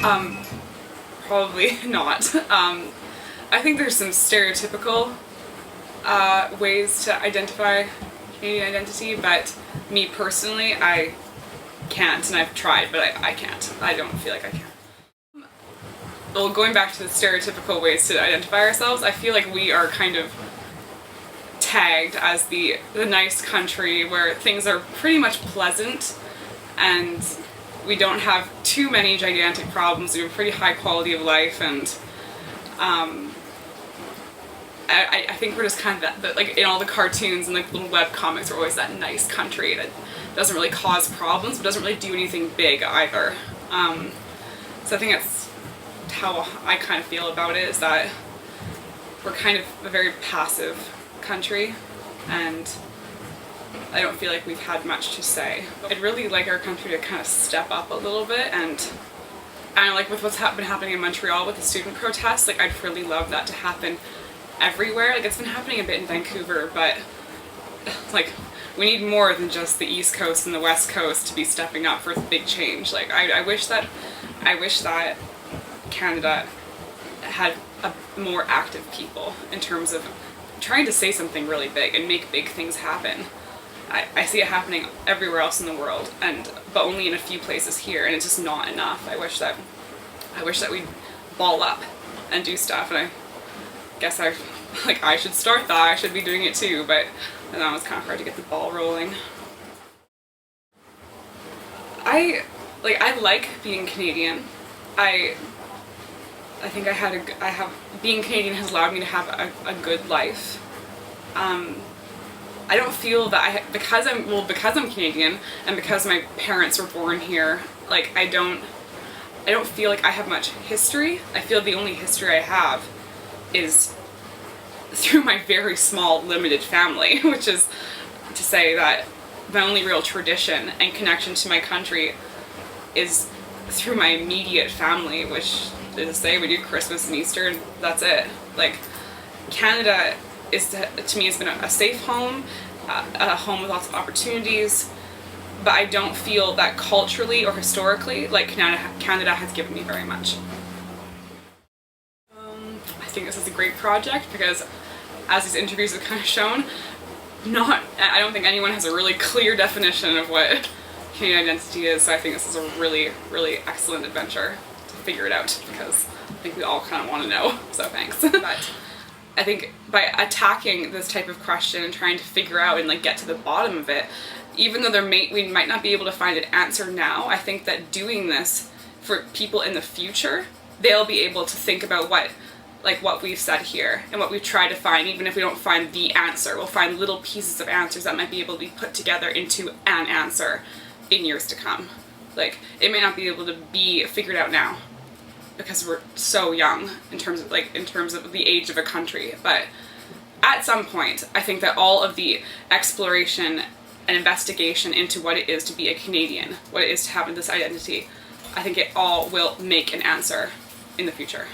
Probably not. I think there's some stereotypical ways to identify Canadian identity, but me personally, I can't, and I've tried, but I can't. I don't feel like I can. Well, going back to the stereotypical ways to identify ourselves, I feel like we are kind of tagged as the nice country where things are pretty much pleasant and we don't have too many gigantic problems. We have a pretty high quality of life, and I think we're just kind of that, like in all the cartoons and like little web comics, we're always that nice country that doesn't really cause problems but doesn't really do anything big either. So I think that's how I kind of feel about it, is that we're kind of a very passive country, and I don't feel like we've had much to say. I'd really like our country to kind of step up a little bit, and like with what's been happening in Montreal with the student protests, like I'd really love that to happen everywhere. Like it's been happening a bit in Vancouver, but like we need more than just the East Coast and the West Coast to be stepping up for big change. Like I wish that Canada had more active people in terms of trying to say something really big and make big things happen. I see it happening everywhere else in the world, but only in a few places here, and it's just not enough. I wish that we'd ball up and do stuff, and I guess I should start that. I should be doing it too, but that was kind of hard to get the ball rolling. I like being Canadian. I think being Canadian has allowed me to have a good life. I don't feel that because I'm Canadian and because my parents were born here, like I don't feel like I have much history. I feel the only history I have is through my very small, limited family, which is to say that my only real tradition and connection to my country is through my immediate family, which is to say we do Christmas and Easter, and that's it. Like Canada to me has been a safe home, a home with lots of opportunities, but I don't feel that culturally or historically like Canada has given me very much. I think this is a great project because, as these interviews have kind of shown, I don't think anyone has a really clear definition of what Canadian identity is, so I think this is a really, really excellent adventure to figure it out, because I think we all kind of want to know, so thanks. But I think by attacking this type of question and trying to figure out and like get to the bottom of it, even though we might not be able to find an answer now, I think that doing this for people in the future, they'll be able to think about what we've said here and what we've tried to find. Even if we don't find the answer, we'll find little pieces of answers that might be able to be put together into an answer in years to come. Like it may not be able to be figured out now because we're so young in terms of the age of a country, but at some point I think that all of the exploration and investigation into what it is to be a Canadian, what it is to have this identity, I think it all will make an answer in the future.